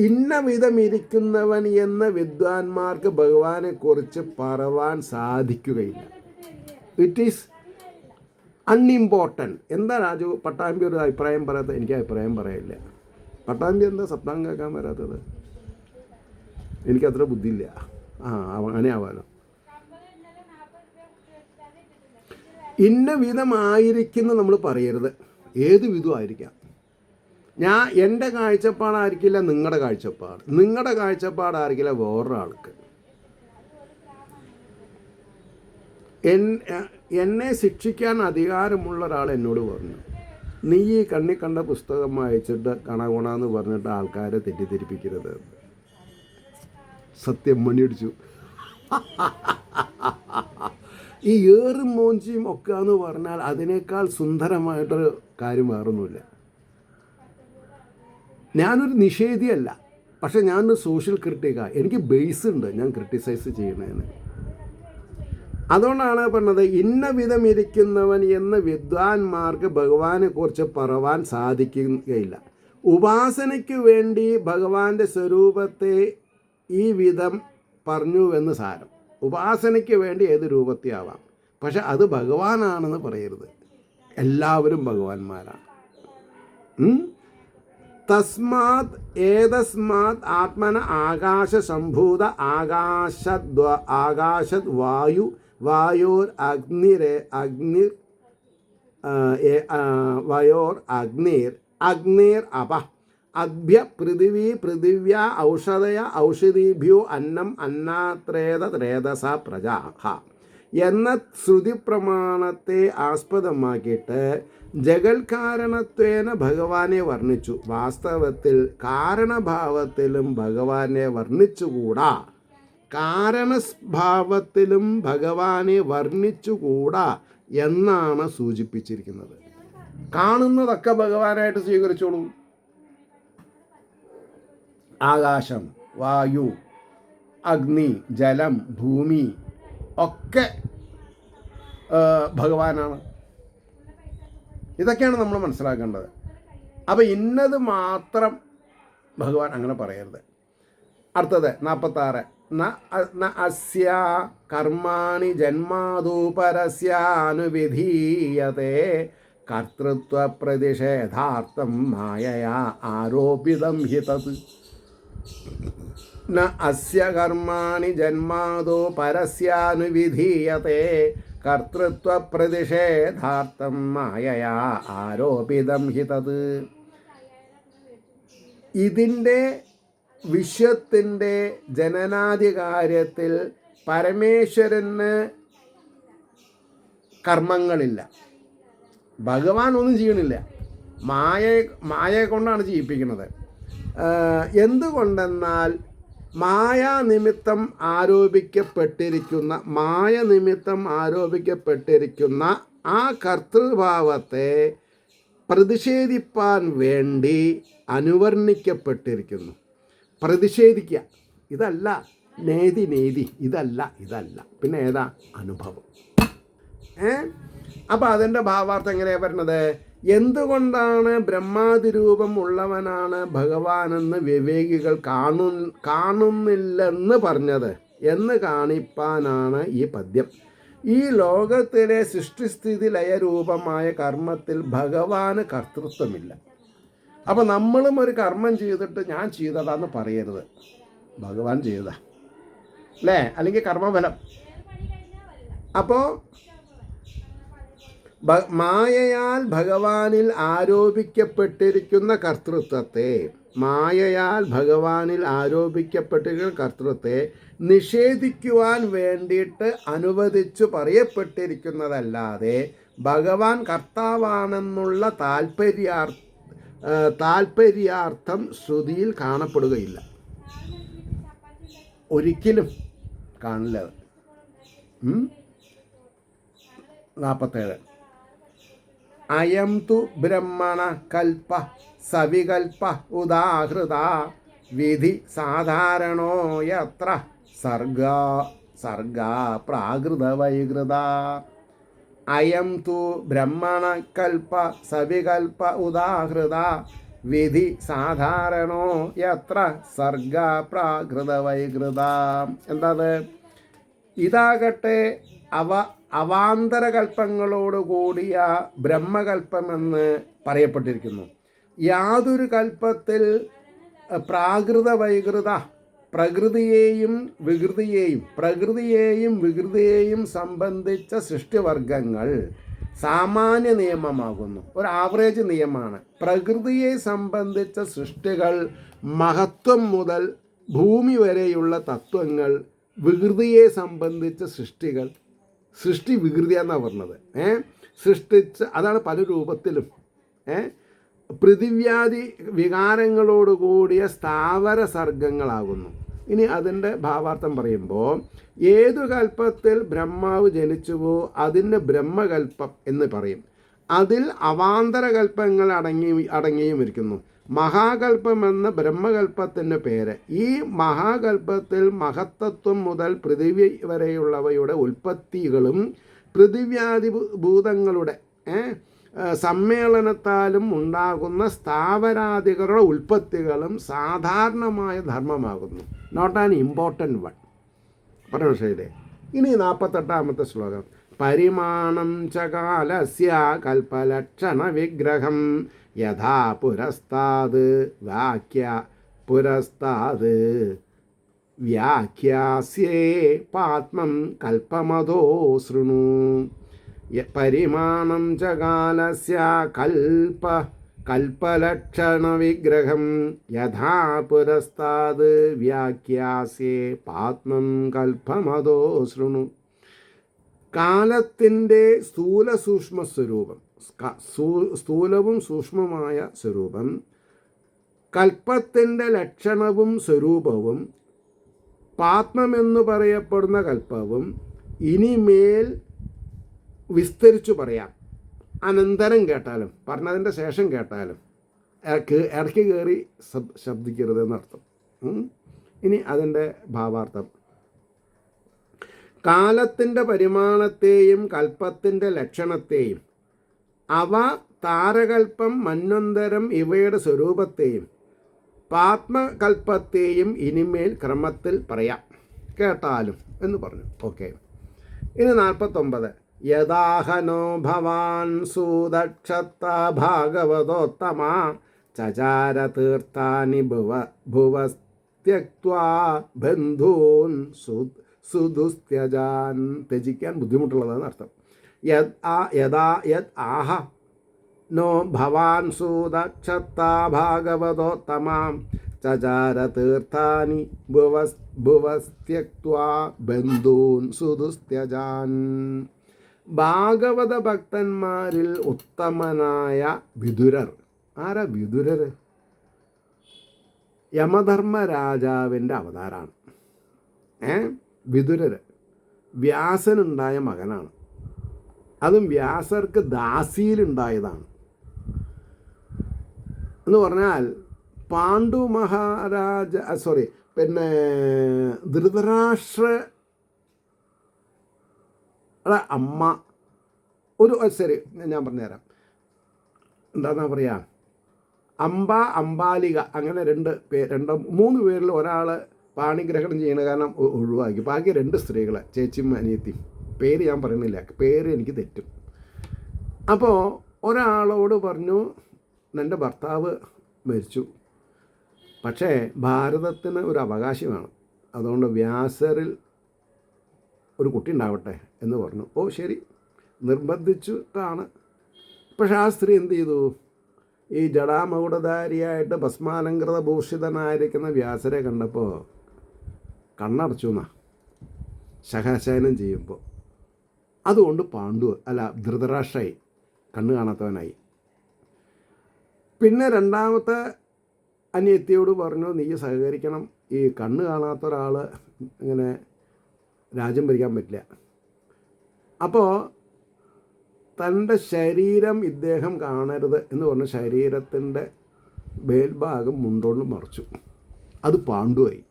ഇന്ന വിധമിരിക്കുന്നവൻ എന്ന വിദ്വാൻമാർക്ക് ഭഗവാനെക്കുറിച്ച് പറവാൻ സാധിക്കുകയില്ല. It is unimportant. എന്താ രാജു പട്ടാമ്പി ഒരു അഭിപ്രായം പറയാത്തത്? എനിക്ക് അഭിപ്രായം പറയില്ല. പട്ടാമ്പി എന്താ സപ്താഹം കേൾക്കാൻ വരാത്തത്? എനിക്കത്ര ബുദ്ധിയില്ല. അങ്ങനെ ആവാലോ. ഇന്ന വിധമായിരിക്കുന്നു നമ്മൾ പറയരുത്, ഏത് വിധമായിരിക്കാം. എൻ്റെ കാഴ്ചപ്പാടായിരിക്കില്ല നിങ്ങളുടെ കാഴ്ചപ്പാട്, നിങ്ങളുടെ കാഴ്ചപ്പാടായിരിക്കില്ല വേറൊരാൾക്ക്. എന്നെ ശിക്ഷിക്കാൻ അധികാരമുള്ള ഒരാൾ എന്നോട് പറഞ്ഞു, നീ ഈ കണ്ണി കണ്ട പുസ്തകം വായിച്ചിട്ട് കണകുണാന്ന് പറഞ്ഞിട്ട് ആൾക്കാരെ തെറ്റിദ്ധരിപ്പിക്കരുത്. സത്യം മണിയടിച്ചു. ഈ ഏറും മോഞ്ചിയും ഒക്കെ എന്ന് പറഞ്ഞാൽ അതിനേക്കാൾ സുന്ദരമായിട്ടൊരു കാര്യം വേറൊന്നുമില്ല. ഞാനൊരു നിഷേധിയല്ല, പക്ഷെ ഞാനൊരു സോഷ്യൽ ക്രിട്ടിക്കാണ്. എനിക്ക് ബേസ് ഉണ്ട് ഞാൻ ക്രിട്ടിസൈസ് ചെയ്യണതിന്. അതുകൊണ്ടാണ് പറഞ്ഞത്, ഇന്ന വിധം ഇരിക്കുന്നവൻ എന്ന് വിദ്വാൻമാർക്ക് ഭഗവാനെ കുറിച്ച് പറവാൻ സാധിക്കുകയില്ല. ഉപാസനയ്ക്ക് വേണ്ടി ഭഗവാന്റെ സ്വരൂപത്തെ ഈ വിധം പറഞ്ഞുവെന്ന് സാരം. ഉപാസനയ്ക്ക് വേണ്ടി ഏത് രൂപത്തെയാവാം, പക്ഷെ അത് ഭഗവാനാണെന്ന് പറയരുത്. എല്ലാവരും ഭഗവാന്മാരാണ്. തസ്മാത് ഏതസ്മാത് ആത്മന ആകാശസംഭൂത ആകാശത് വായു വായോർ അഗ്നിർ അപ അഭ്യ പൃഥിവ്യ ഔഷധയ ഔഷധീഭ്യോ അന്നം അന്നാത്രേതേതസ പ്രജാഹ എന്ന ശ്രുതി പ്രമാണത്തെ ആസ്പദമാക്കിയിട്ട് ജഗൽകാരണത്വേന ഭഗവാനെ വർണ്ണിച്ചു. വാസ്തവത്തിൽ കാരണഭാവത്തിലും ഭഗവാനെ വർണ്ണിച്ചുകൂടാ, കാരണഭാവത്തിലും ഭഗവാനെ വർണ്ണിച്ചുകൂടാ എന്നാണ് സൂചിപ്പിച്ചിരിക്കുന്നത്. കാണുന്നതൊക്കെ ഭഗവാനായിട്ട് സ്വീകരിച്ചോളൂ. ആകാശം, വായു, അഗ്നി, ജലം, ഭൂമി ഒക്കെ ഭഗവാനാണ്. ഇതൊക്കെയാണ് നമ്മൾ മനസ്സിലാക്കേണ്ടത്. അപ്പോൾ ഇന്നത് മാത്രം ഭഗവാൻ അങ്ങനെ പറയരുത്. അടുത്തത് 46. ന അസ്യ കർമാണി ജന്മാദൂ പരസ്യാനുവിധീയതേ കർത്തൃത്വ പ്രതിഷേധാർത്ഥം മായയാ ആരോപിതം ഹി തത്. ന അസ്യ കർമാണി ജന്മാദോ പരസ്യാനുവിധീയതേ കർത്തൃത്വ പ്രതിഷേധാർത്ഥം മായയാ ആരോപിതം ഹി തത്. ഇതിൻ്റെ വിശ്വത്തിൻ്റെ ജനനാദി കാര്യത്തിൽ പരമേശ്വരന് കർമ്മങ്ങളില്ല. ഭഗവാൻ ഒന്നും ചെയ്യണില്ല, മായയെ കൊണ്ടാണ് ചെയ്യിപ്പിക്കുന്നത്. എന്തുകൊണ്ടെന്നാൽ മായാനിമിത്തം ആരോപിക്കപ്പെട്ടിരിക്കുന്ന ആ കർത്തൃഭാവത്തെ പ്രതിഷേധിപ്പാൻ വേണ്ടി അനുവർണിക്കപ്പെട്ടിരിക്കുന്നു. പ്രതിഷേധിക്കുക, ഇതല്ല നേതി, ഇതല്ല പിന്നെ ഏതാ അനുഭവം. അപ്പോൾ അതിൻ്റെ ഭാവാർത്ഥം എങ്ങനെയാണ് വരുന്നത്? എന്തുകൊണ്ടാണ് ബ്രഹ്മാതിരൂപം ഉള്ളവനാണ് ഭഗവാനെന്ന് വിവേകികൾ കാണുന്നില്ലെന്ന് പറഞ്ഞത് എന്ന് കാണിപ്പാനാണ് ഈ പദ്യം. ഈ ലോകത്തിലെ സൃഷ്ടിസ്ഥിതി ലയരൂപമായ കർമ്മത്തിൽ ഭഗവാന് കർത്തൃത്വമില്ല. അപ്പോൾ നമ്മളും ഒരു കർമ്മം ചെയ്തിട്ട് ഞാൻ ചെയ്തതാന്ന് പറയരുത്, ഭഗവാൻ ചെയ്തതാ അല്ലേ, അല്ലെങ്കിൽ കർമ്മഫലം. അപ്പോൾ മായയാൽ ഭഗവാനിൽ ആരോപിക്കപ്പെട്ടിരിക്കുന്ന കർത്തൃത്വത്തെ നിഷേധിക്കുവാൻ വേണ്ടിയിട്ട് അനുവദിച്ചു പറയപ്പെട്ടിരിക്കുന്നതല്ലാതെ ഭഗവാൻ കർത്താവാണെന്നുള്ള താൽപര്യാർത്ഥം ശ്രുതിയിൽ കാണപ്പെടുകയില്ല, ഒരിക്കലും കാണില്ല. 47. അയം തു ബ്രഹ്മണ കൽപ്പ സവികൽപ്പ ഉദാഹൃത വിധി സാധാരണോ യത്ര സർഗ പ്രാകൃത വൈകൃത. അയം തു ബ്രഹ്മണ കൽപ്പ സവികൽപ്പ ഉദാഹൃത വിധി സാധാരണോ യത്ര സർഗ പ്രാകൃത വൈകൃത. എന്താത്? ഇതാകട്ടെ അവാന്തരകൽപ്പങ്ങളോടുകൂടിയ ബ്രഹ്മകൽപ്പമെന്ന് പറയപ്പെട്ടിരിക്കുന്നു. യാതൊരു കൽപ്പത്തിൽ പ്രാകൃത വൈകൃത പ്രകൃതിയെയും വികൃതിയെയും സംബന്ധിച്ച സൃഷ്ടിവർഗങ്ങൾ സാമാന്യ നിയമമാകുന്നു, ഒരു ആവറേജ് നിയമമാണ്. പ്രകൃതിയെ സംബന്ധിച്ച സൃഷ്ടികൾ മഹത്വം മുതൽ ഭൂമി വരെയുള്ള തത്വങ്ങൾ, വികൃതിയെ സംബന്ധിച്ച സൃഷ്ടി വികൃതി എന്നാണ് പറഞ്ഞത്. സൃഷ്ടിച്ച് അതാണ് പല രൂപത്തിലും പൃഥിവ്യാദി വികാരങ്ങളോടുകൂടിയ സ്ഥാവര സർഗങ്ങളാകുന്നു. ഇനി അതിൻ്റെ ഭാവാർത്ഥം പറയുമ്പോൾ, ഏതു കൽപ്പത്തിൽ ബ്രഹ്മാവ് ജനിച്ചുവോ അതിന് ബ്രഹ്മകൽപ്പം എന്ന് പറയും. അതിൽ അവാന്തര കൽപ്പങ്ങൾ അടങ്ങിയും ഇരിക്കുന്നു. മഹാകൽപ്പം എന്ന ബ്രഹ്മകൽപ്പത്തിന് പേര്. ഈ മഹാകൽപ്പത്തിൽ മഹത്തത്വം മുതൽ പൃഥിവി വരെയുള്ളവയുടെ ഉൽപ്പത്തികളും പൃഥിവ്യാദി ഭൂതങ്ങളുടെ സമ്മേളനത്താലും ഉണ്ടാകുന്ന സ്ഥാവരാദികളുടെ ഉൽപ്പത്തികളും സാധാരണമായ ധർമ്മമാകുന്നു. Not an important one. പറഞ്ഞ ശരി. ഇനി 48ാമത്തെ ശ്ലോകം. പരിമാണം ചകാലസ്യ കൽപ്പലക്ഷണ വിഗ്രഹം യഥാ പുരസ്താത് വ്യാഖ്യാസ്യേ പാത്മം കൽപ്പമതോ ശൃണു. പരിമാണം ചകാലസ്യ കൽപ്പലക്ഷണ വിഗ്രഹം യഥാ പുരസ്താത് വ്യാഖ്യാസ്യേ പാത്മം കൽപ്പമതോ ശൃണു. കാലത്തിൻ്റെ സ്ഥൂല സൂക്ഷ്മ സ്വരൂപം, സ്ഥൂലവും സൂക്ഷ്മമായ സ്വരൂപം, കൽപ്പത്തിൻ്റെ ലക്ഷണവും സ്വരൂപവും, പാത്മമെന്നു പറയപ്പെടുന്ന കൽപ്പവും ഇനിമേൽ വിസ്തരിച്ചു പറയാം. അനന്തരം കേട്ടാലും പറഞ്ഞതിൻ്റെ ശേഷം കേട്ടാലും ഇടയ്ക്ക് കയറി ശബ്ദിക്കരുതെന്നർത്ഥം. ഇനി അതിൻ്റെ ഭാവാർത്ഥം. കാലത്തിൻ്റെ പരിമാണത്തെയും കൽപ്പത്തിൻ്റെ ലക്ഷണത്തെയും അവ താരകൽപ്പം മന്വന്തരം ഇവയുടെ സ്വരൂപത്തെയും പാത്മകൽപ്പത്തെയും ഇനിമേൽ ക്രമത്തിൽ പറയാം, കേട്ടാലും എന്ന് പറഞ്ഞു. ഓക്കെ. ഇനി 49. യദാഹനോ ഭവാൻ സൂദക്ഷത്ത ഭാഗവതോത്തമ ചചാര തീർത്ഥാനി ഭുവസ്ത്യക്ത്വാ ബന്ധൂൻ സുദുസ്ത്യജാൻ. ത്യജിക്കാൻ ബുദ്ധിമുട്ടുള്ളതാണ് അർത്ഥം. യദ് ആഹ നോ ഭവാൻ സൂദക്ഷത്ത ഭാഗവതോത്തമ ചചാര തീർത്ഥാനി ഭുവസ്ത്യക്ത്വാ ബന്ധൂൻ സുദുസ്ത്യജാൻ. ഭാഗവത ഭക്തന്മാരിൽ ഉത്തമനായ വിതുരർ. ആരാ വിതുരർ? യമധർമ്മരാജാവിൻ്റെ അവതാരമാണ്. വിതുരർ വ്യാസനുണ്ടായ മകനാണ്. അതും വ്യാസർക്ക് ദാസിയിലുണ്ടായതാണ്. എന്ന് പറഞ്ഞാൽ പാണ്ഡു മഹാരാജ ധൃതരാഷ്ട്ര അമ്മ ശരി ഞാൻ പറഞ്ഞുതരാം. എന്താണെന്നാ പറയുക, അംബാലിക, അങ്ങനെ 3 പേരിൽ ഒരാൾ പാണിഗ്രഹണം ചെയ്യണ കാരണം ഒഴിവാക്കി. ബാക്കി 2 സ്ത്രീകളെ, ചേച്ചിയും അനിയത്തിയും. പേര് ഞാൻ പറയുന്നില്ല, പേര് എനിക്ക് തെറ്റും. അപ്പോൾ ഒരാളോട് പറഞ്ഞു, എൻ്റെ ഭർത്താവ് മരിച്ചു, പക്ഷേ ഭാരതത്തിന് ഒരു അവകാശം വേണം, അതുകൊണ്ട് വ്യാസരിൽ ഒരു കുട്ടി ഉണ്ടാവട്ടെ എന്ന് പറഞ്ഞു. ഓ ശരി, നിർബന്ധിച്ചിട്ടാണ്. പക്ഷെ ആ സ്ത്രീ എന്ത് ചെയ്തു? ഈ ജടാമകുടധാരിയായിട്ട് ഭസ്മാലങ്കൃത ഭൂഷിതനായിരിക്കുന്ന വ്യാസരെ കണ്ടപ്പോൾ കണ്ണടച്ചു എന്നാ ശഖാശയനം ചെയ്യുമ്പോൾ. അതുകൊണ്ട് ധൃതരാഷ്ട്രമായി, കണ്ണ് കാണാത്തവനായി. പിന്നെ 2ാമത്തെ അനിയത്തിയോട് പറഞ്ഞു, നീ സഹകരിക്കണം, ഈ കണ്ണ് കാണാത്ത ഒരാൾ ഇങ്ങനെ രാജ്യം ഭരിക്കാൻ പറ്റില്ല. അപ്പോൾ തൻ്റെ ശരീരം ഇദ്ദേഹം കാണരുത് എന്ന് പറഞ്ഞ് ശരീരത്തിൻ്റെ മേൽഭാഗം മുണ്ടോണ്ട് മറച്ചു. അത് പാണ്ഡുവായി.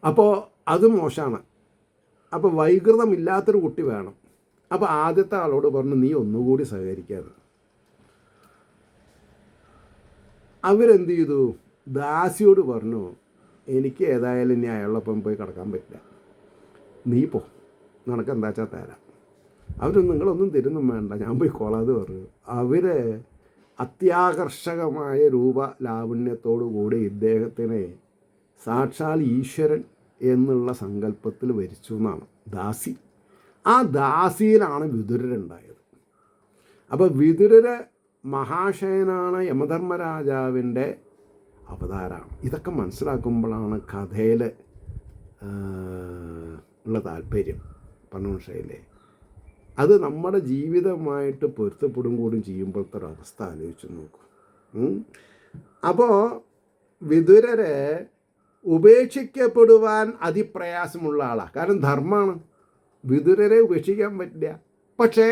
അപ്പോൾ അത് മോശമാണ്. അപ്പോൾ വൈകൃതമില്ലാത്തൊരു കുട്ടി വേണം. അപ്പോൾ ആദ്യത്തെ ആളോട് പറഞ്ഞു, നീ ഒന്നുകൂടി സഹകരിക്കാതെ. അവരെന്ത് ചെയ്തു? ദാസിയോട് പറഞ്ഞു, എനിക്ക് ഏതായാലും ഇനി അയാളൊപ്പം പോയി കിടക്കാൻ പറ്റില്ല, നീ പോ, നിനക്ക് എന്താ വെച്ചാൽ തരാം. നിങ്ങളൊന്നും തരുന്നും വേണ്ട, ഞാൻ പോയി കൊള്ളാതെ പറഞ്ഞു. അവർ അത്യാകർഷകമായ രൂപലാവണ്യത്തോടു കൂടി ഇദ്ദേഹത്തിനെ സാക്ഷാൽ ഈശ്വരൻ എന്നുള്ള സങ്കല്പത്തിൽ വരിച്ചു എന്നാണ് ദാസി. ആ ദാസിയിലാണ് വിതുരരുണ്ടായത്. അപ്പോൾ വിതുരര് മഹാശയനാണ്, യമധർമ്മരാജാവിൻ്റെ അവതാരമാണ്. ഇതൊക്കെ മനസ്സിലാക്കുമ്പോഴാണ് കഥയിൽ ഉള്ള താല്പര്യം. പറഞ്ഞ മനസ്സിലായില്ലേ? അത് നമ്മുടെ ജീവിതമായിട്ട് പൊരുത്തപ്പെടും കൂടും ചെയ്യുമ്പോഴത്തെ ഒരു അവസ്ഥ ആലോചിച്ച് നോക്കും. അപ്പോൾ വിതുരരെ ഉപേക്ഷിക്കപ്പെടുവാൻ അതിപ്രയാസമുള്ള ആളാണ്. കാരണം ധർമ്മമാണ്, വിതുരരെ ഉപേക്ഷിക്കാൻ പറ്റില്ല. പക്ഷേ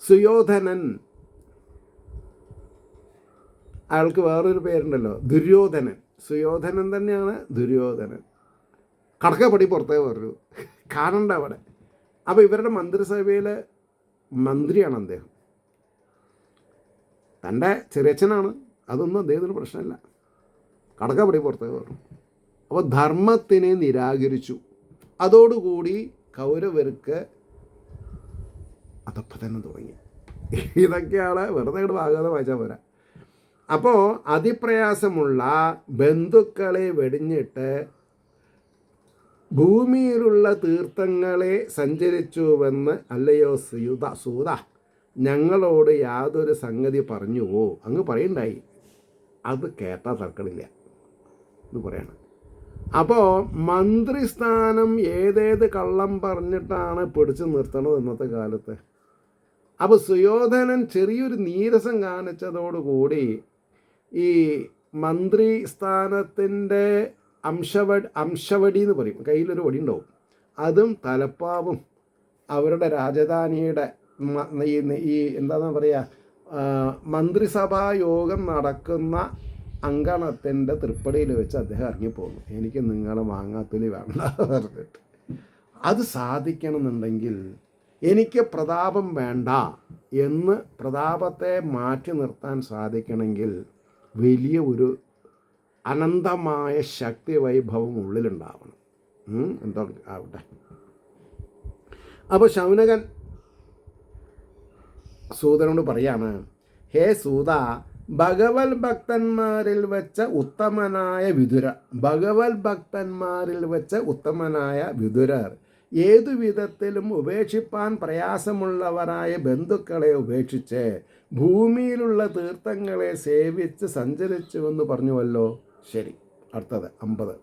സുയോധനൻ, അയാൾക്ക് വേറൊരു പേരുണ്ടല്ലോ, ദുര്യോധനൻ. സുയോധനൻ തന്നെയാണ് ദുര്യോധനൻ. കടക്കപ്പടി പുറത്തേ പറഞ്ഞു കാണണ്ട അവിടെ. അപ്പോൾ ഇവരുടെ മന്ത്രിസഭയിലെ മന്ത്രിയാണ് അദ്ദേഹം. തൻ്റെ ചെറിയച്ഛനാണ്, അതൊന്നും അദ്ദേഹത്തിന് പ്രശ്നമില്ല. കടക്കപ്പടി പുറത്തേ പറഞ്ഞു. അപ്പോൾ ധർമ്മത്തിനെ നിരാകരിച്ചു. അതോടുകൂടി കൗരവർക്ക് അതപ്പം തന്നെ തുടങ്ങി. ഇതൊക്കെയാണ്, വെറുതെ ഇവിടെ ഭാഗവതം വായിച്ചാൽ പോരാ. അപ്പോൾ അതിപ്രയാസമുള്ള ബന്ധുക്കളെ വെടിഞ്ഞിട്ട് ഭൂമിയിലുള്ള തീർത്ഥങ്ങളെ സഞ്ചരിച്ചുവെന്ന് അല്ലയോ സൂത ഞങ്ങളോട് യാതൊരു സംഗതി പറഞ്ഞുവോ? അങ്ങ് പറയണ്ടായി. അത് കേട്ടാൽ തർക്കമില്ല എന്ന് പറയണം. അപ്പോൾ മന്ത്രിസ്ഥാനം ഏതേത് കള്ളം പറഞ്ഞിട്ടാണ് പിടിച്ചു നിർത്തണത് ഇന്നത്തെ കാലത്ത്? അപ്പോൾ സുയോധനൻ ചെറിയൊരു നീരസം കാണിച്ചതോടുകൂടി ഈ മന്ത്രി സ്ഥാനത്തിൻ്റെ അംശവടി എന്ന് പറയും, കയ്യിലൊരു വടി ഉണ്ടാവും, അതും തലപ്പാവും അവരുടെ രാജധാനിയുടെ ഈ എന്താണെന്ന് പറയുക, മന്ത്രിസഭാ യോഗം നടക്കുന്ന അങ്കണത്തിൻ്റെ തൃപ്പടിയിൽ വെച്ച് അദ്ദേഹം ഇറങ്ങിപ്പോകുന്നു. എനിക്ക് നിങ്ങളെ മാങ്ങാത്തൊലി വേണ്ട പറഞ്ഞിട്ട്. അത് സാധിക്കണമെന്നുണ്ടെങ്കിൽ എനിക്ക് പ്രതാപം വേണ്ട എന്ന് പ്രതാപത്തെ മാറ്റി നിർത്താൻ സാധിക്കണമെങ്കിൽ വലിയ ഒരു അനന്തമായ ശക്തി വൈഭവം ഉള്ളിലുണ്ടാവണം. എന്താ ആവട്ടെ. അപ്പോൾ ശൗനകൻ സൂതനോട് പറയാണ്, ഹേ സൂത, ഭഗവത് ഭക്തന്മാരിൽ വെച്ച ഉത്തമനായ വിതുര, ഭഗവത് ഭക്തന്മാരിൽ വെച്ച ഉത്തമനായ വിതുരർ ഏതു വിധത്തിലും ഉപേക്ഷിപ്പാൻ പ്രയാസമുള്ളവരായ ബന്ധുക്കളെ ഉപേക്ഷിച്ച് ഭൂമിയിലുള്ള തീർത്ഥങ്ങളെ സേവിച്ച് സഞ്ചരിച്ചുവെന്ന് പറഞ്ഞുവല്ലോ. ശരി, അടുത്തത് 50.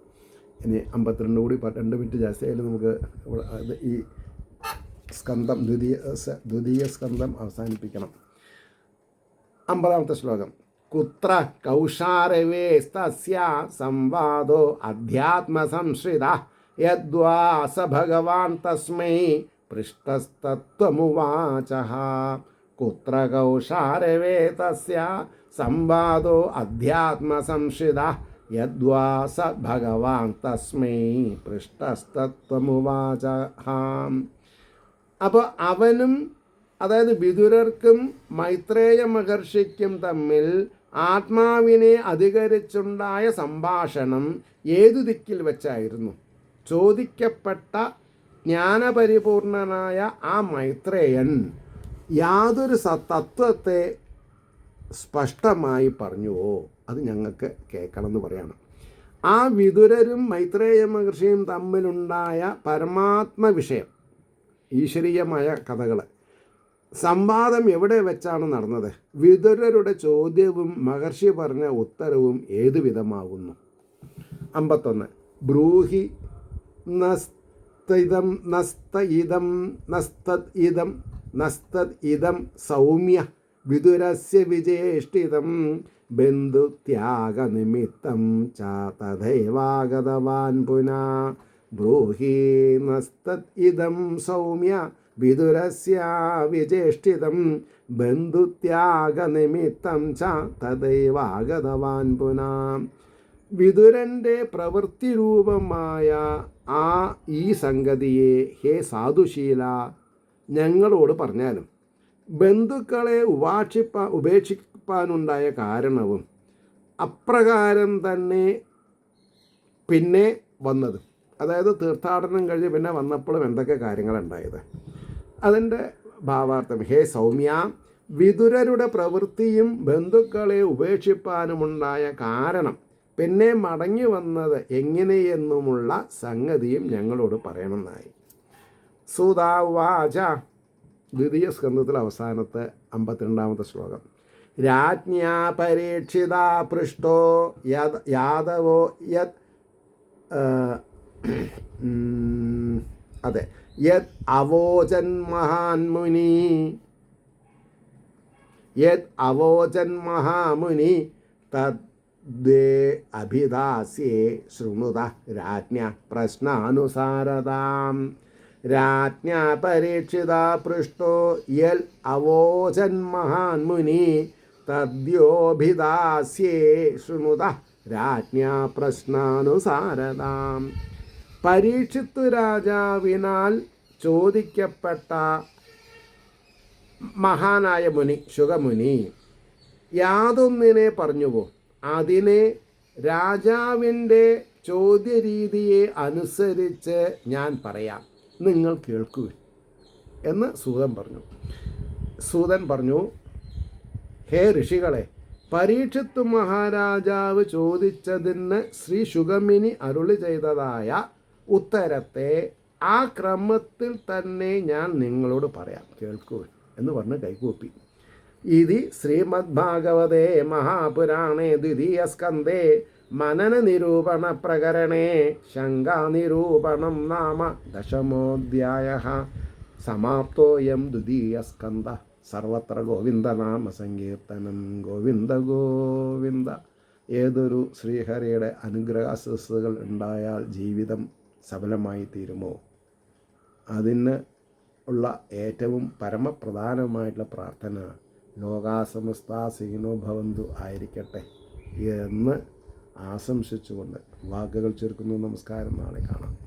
ഇനി 52 കൂടി 2 മിനിറ്റ് ജാസ്തിയായാലും നമുക്ക് ഈ സ്കന്ധം ദ്വിതീയ സ്കന്ധം അവസാനിപ്പിക്കണം. 50ാമത്തെ ശ്ലോകം. കുത്ര കൗശാരവേസ്തസ്യ സംവാദോ അധ്യാത്മസംശ്രിത യദ്വാസ ഭഗവാൻ തസ്മൈ പൃഷ്ടസ്തത്വമുവാച. കുത്ര കൗശാരവേ തസ്യ സംവാദോ അധ്യാത്മസംശ്രിത യദ്വാസ ഭഗവാൻ തസ്മൈ പൃഷ്ടസ്തത്വമുവാച. അപ്പോൾ അവനും, അതായത് വിതുരർക്കും മൈത്രേയ മഹർഷിക്കും തമ്മിൽ ആത്മാവിനെ അധികരിച്ചുണ്ടായ സംഭാഷണം ഏതു ദിക്കിൽ വെച്ചായിരുന്നു? ചോദിക്കപ്പെട്ട ജ്ഞാനപരിപൂർണനായ ആ മൈത്രേയൻ യാതൊരു തത്വത്തെ സ്പഷ്ടമായി പറഞ്ഞുവോ? അത് ഞങ്ങൾക്ക് കേൾക്കണം എന്ന് പറയണം. ആ വിതുരരും മൈത്രേയ മഹർഷിയും തമ്മിലുണ്ടായ പരമാത്മ വിഷയം, ഈശ്വരീയമായ കഥകൾ, സംവാദം എവിടെ വെച്ചാണ് നടന്നത്? വിതുരരുടെ ചോദ്യവും മഹർഷി പറഞ്ഞ ഉത്തരവും ഏതു വിധമാകുന്നു? 51. ബ്രൂഹി നസ്തദ് ഇദം സൗമ്യ വിതുരസ്യ വിജേഷ്ടിതം ബന്ധുത്യാഗനിമിത്തം ച തഥൈവാഗതവാൻ പുനാ. ബ്രൂഹി നസ്തദ് ഇദം സൗമ്യ വിതുരസ്യ വിജേഷ്ടിതം ബന്ധുത്യാഗനിമിത്തം ച തഥൈവാഗതവാൻ പുനാ. വിതുരൻ്റെ പ്രവൃത്തിരൂപമായ ഈ സംഗതിയെ ഹേ സാധുശീല ഞങ്ങളോട് പറഞ്ഞാലും ബന്ധുക്കളെ ഉപേക്ഷിപ്പാനുണ്ടായ കാരണവും അപ്രകാരം തന്നെ പിന്നെ വന്നത്, അതായത് തീർത്ഥാടനം കഴിഞ്ഞ് പിന്നെ വന്നപ്പോഴും എന്തൊക്കെ കാര്യങ്ങളുണ്ടായത്, അതിൻ്റെ ഭാവാർത്ഥം. ഹേ സൗമ്യ, വിതുരരുടെ പ്രവൃത്തിയും ബന്ധുക്കളെ ഉപേക്ഷിപ്പാനുമുണ്ടായ കാരണം പിന്നെ മടങ്ങി വന്നത് എങ്ങനെയെന്നുമുള്ള സംഗതിയും ഞങ്ങളോട് പറയണമെന്നായി. സൂതാവാച. ദ്വിതീയ സ്കന്ധത്തിൽ അവസാനത്തെ 52ാമത്തെ ശ്ലോകം. രാജ്ഞാ പരീക്ഷിത പൃഷ്ടോ യാദവോ യത് അവോചൻ മഹാമുനി യത് അവോചൻ മഹാമുനി തദ്ദേ അഭിദാസ്യേ ശൃണുത രാജ്ഞ പ്രശ്നാനുസാരതാം. രാജ്ഞ പരീക്ഷിത പൃഷ്ടോ യൽ അവോചൻ മഹാൻമുനി തദ്യോഭിദാസ്യേ ശൃണുത രാജ്ഞ പ്രശ്നാനുസാരതാം. പരീക്ഷിത്തു രാജാവിനാൽ ചോദിക്കപ്പെട്ട മഹാനായ മുനി ശുഗമുനി യാതൊന്നിനെ പറഞ്ഞുവോ അതിനെ രാജാവിൻ്റെ ചോദ്യരീതിയെ അനുസരിച്ച് ഞാൻ പറയാം, നിങ്ങൾ കേൾക്കൂ എന്ന് സൂതൻ പറഞ്ഞു, ഹേ ഋഷികളെ, പരീക്ഷിത്തു മഹാരാജാവ് ചോദിച്ചതിന് ശ്രീ ശുഗമുനി അരുളി ചെയ്തതായ ഉത്തരത്തെ ആ ക്രമത്തിൽ തന്നെ ഞാൻ നിങ്ങളോട് പറയാം, കേൾക്കൂ എന്ന് പറഞ്ഞ് കൈകൂപ്പി. ഇതി ശ്രീമദ് ഭാഗവതേ മഹാപുരാണേ ദ്വിതീയസ്കന്ധേ മനന നിരൂപണ പ്രകരണേ ശങ്കാനിരൂപണം നാമ ദശമോധ്യായഃ സമാപ്തോയം ദ്വിതീയസ്കന്ധ. സർവത്ര ഗോവിന്ദനാമ സങ്കീർത്തനം. ഗോവിന്ദ ഗോവിന്ദ. ഏതൊരു ശ്രീഹരിയുടെ അനുഗ്രഹാശിസ്സുകൾ ഉണ്ടായാൽ ജീവിതം സഫലമായി തീരുമോ? അതിന് ഉള്ള ഏറ്റവും പരമപ്രധാനമായിട്ടുള്ള പ്രാർത്ഥന ലോകാസമസ്ത സുഖിനോ ഭവന്തു ആയിരിക്കട്ടെ എന്ന് ആശംസിച്ചുകൊണ്ട് വാക്കുകൾ ചുരുക്കുന്നു. നമസ്കാരം. നാളെ കാണാം.